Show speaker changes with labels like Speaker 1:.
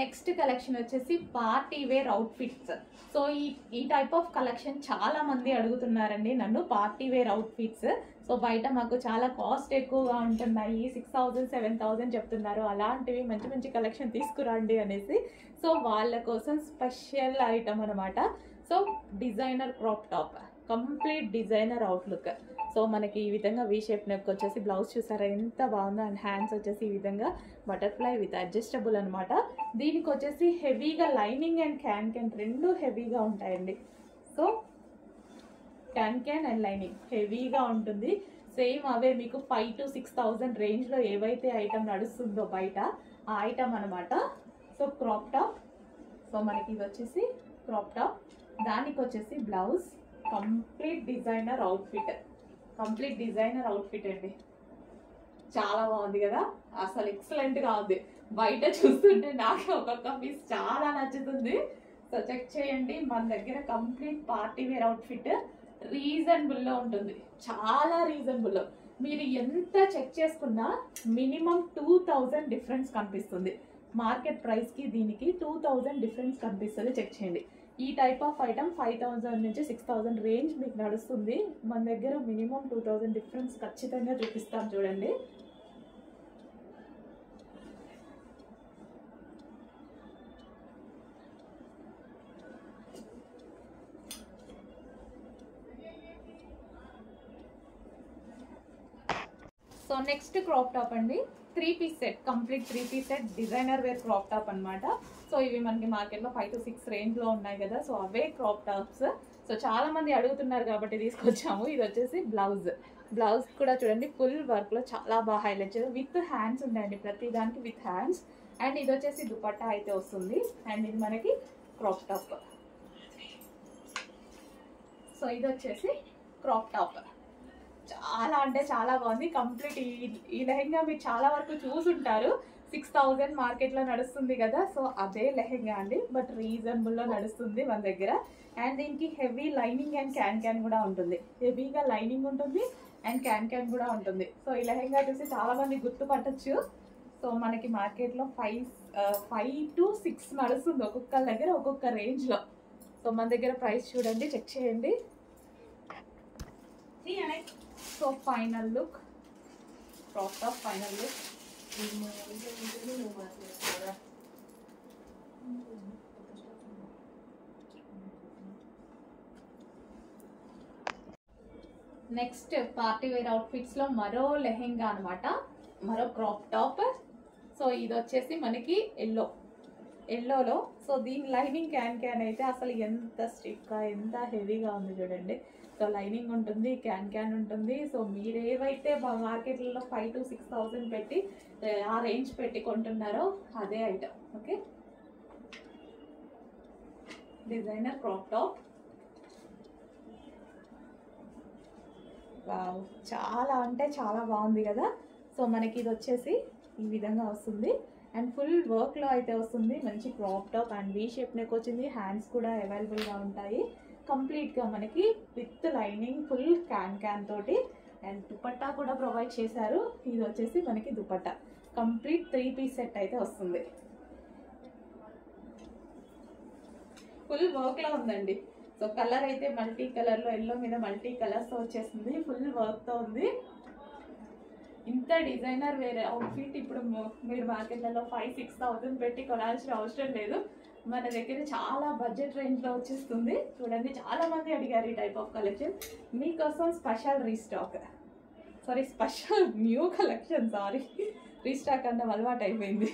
Speaker 1: Next collection వచ్చేసి party wear outfits. So ఈ type of collection చాలా మంది అడుగుతున్నారండి నన్ను, పార్టీ వేర్ అవుట్ఫిట్స్. సో బయట మాకు చాలా కాస్ట్ ఎక్కువగా ఉంటున్నాయి, 6000 7000 చెప్తున్నారు, అలాంటివి మంచి మంచి కలెక్షన్ తీసుకురండి అనేసి. సో వాళ్ళ కోసం స్పెషల్ ఐటమ్ అనమాట. So designer crop top, complete designer outlook. So మనకి ఈ విధంగా వీ షేప్ నెక్ వచ్చేసి, బ్లౌజ్ చూసారా ఎంత బాగుందో, అండ్ హ్యాండ్స్ వచ్చేసి ఈ విధంగా బటర్ఫ్లై విత్ అడ్జస్టబుల్ అనమాట. దీనికి వచ్చేసి హెవీగా లైనింగ్ అండ్ క్యాన్ రెండు హెవీగా ఉంటాయండి. సో క్యాన్ అండ్ లైనింగ్ హెవీగా ఉంటుంది. సేమ్ అవే మీకు 5 to 6000 రేంజ్లో ఏవైతే ఐటమ్ నడుస్తుందో బయట, ఆ ఐటమ్ అనమాట. So crop top. సో మనకి ఇది వచ్చేసి క్రాప్ టాప్, దానికి వచ్చేసి blouse, complete designer outfit. Complete designer outfit అండి, చాలా బాగుంది కదా, అసలు ఎక్సలెంట్గా ఉంది. బయట చూస్తుంటే నాకు ఒక్కొక్క పీస్ చాలా నచ్చుతుంది. సో చెక్ చేయండి, మన దగ్గర కంప్లీట్ పార్టీ వేర్ అవుట్ఫిట్ రీజనబుల్లో ఉంటుంది, చాలా రీజనబుల్. మీరు ఎంత చెక్ చేసుకున్నా మినిమం 2000 డిఫరెన్స్ కనిపిస్తుంది. మార్కెట్ ప్రైస్కి దీనికి 2000 డిఫరెన్స్ కనిపిస్తుంది, చెక్ చేయండి. ఈ టైప్ ఆఫ్ ఐటమ్ 5000 నుంచి 6000 రేంజ్ మీకు నడుస్తుంది. మన దగ్గర మినిమం 2000 డిఫరెన్స్ ఖచ్చితంగా చూపిస్తాం చూడండి. సో నెక్స్ట్ క్రాప్ టాప్ అండి, 3 piece set, complete 3 piece set designer wear crop top అనమాట. సో ఇవి మనకి మార్కెట్లో 5 to 6 రేంజ్లో ఉన్నాయి కదా, సో అవే క్రాప్ టాప్స్. సో చాలా మంది అడుగుతున్నారు కాబట్టి తీసుకొచ్చాము. ఇది వచ్చేసి బ్లౌజ్. బ్లౌజ్ కూడా చూడండి ఫుల్ వర్క్లో చాలా బాగా హైలైట్ చేయాలి, విత్ హ్యాండ్స్ ఉన్నాయండి ప్రతి దానికి, విత్ హ్యాండ్స్. అండ్ ఇది వచ్చేసి దుపట్టా అయితే వస్తుంది, అండ్ ఇది మనకి క్రాప్ టాప్. సో ఇది వచ్చేసి క్రాప్ టాప్, చాలా అంటే చాలా బాగుంది. కంప్లీట్ ఈ లెహెంగా మీరు చాలా వరకు చూసుంటారు, 6000 మార్కెట్లో నడుస్తుంది కదా, సో అదే లెహెంగా అండి, బట్ రీజనబుల్లో నడుస్తుంది మన దగ్గర. అండ్ దీనికి హెవీ లైనింగ్ అండ్ క్యాన్ కూడా ఉంటుంది, హెవీగా లైనింగ్ ఉంటుంది అండ్ క్యాన్ కూడా ఉంటుంది. సో ఈ లెహెంగా చూసి చాలా మంది గుర్తుపట్టచ్చు. సో మనకి మార్కెట్లో 5 to 6 నడుస్తుంది, ఒక్కొక్క దగ్గర ఒక్కొక్క రేంజ్లో. సో మన దగ్గర ప్రైస్ చూడండి, చెక్ చేయండి. So final look, crop top final look. Next party wear outfits లో మరో లెహెంగా అనమాట, మరో క్రాప్ టాప్. సో ఇది వచ్చేసి మనకి ఎల్లోలో. సో దీని లైనింగ్ క్యాన్ అయితే అసలు ఎంత స్టిక్గా ఎంత హెవీగా ఉంది చూడండి. సో లైనింగ్ ఉంటుంది, క్యాన్ ఉంటుంది. సో మీరు ఏవైతే మార్కెట్లలో 5 to 6000 పెట్టి ఆ రేంజ్ పెట్టి కొంటున్నారో అదే item. Okay, designer crop top. Wow, చాలా అంటే చాలా బాగుంది కదా. సో మనకి ఇది వచ్చేసి ఈ విధంగా వస్తుంది, అండ్ ఫుల్ వర్క్లో అయితే వస్తుంది. మంచి crop top and V shape neck వచ్చింది, హ్యాండ్స్ కూడా అవైలబుల్గా ఉంటాయి. కంప్లీట్గా మనకి విత్ లైనింగ్ ఫుల్ క్యాన్ తోటి, అండ్ దుపట్టా కూడా ప్రొవైడ్ చేశారు. ఇది వచ్చేసి మనకి దుపట్టా, కంప్లీట్ 3 పీస్ సెట్ అయితే వస్తుంది. ఫుల్ వర్క్లో ఉందండి. సో కలర్ అయితే మల్టీ కలర్లో, ఎల్లో మీద మల్టీ కలర్స్తో వచ్చేసింది, ఫుల్ వర్క్తో ఉంది. ఇంత డిజైనర్ వేరే అవుట్ఫిట్ ఇప్పుడు మీరు మార్కెట్లలో 5-6,000 పెట్టి కొనాల్సిన అవసరం లేదు, మన దగ్గర చాలా బడ్జెట్ రేంజ్లో వచ్చేస్తుంది. చూడండి, చాలా మంది అడిగారు ఈ టైప్ ఆఫ్ కలెక్షన్, మీకోసం special restock. Special new collection, restock అన్న అలవాటు అయిపోయింది.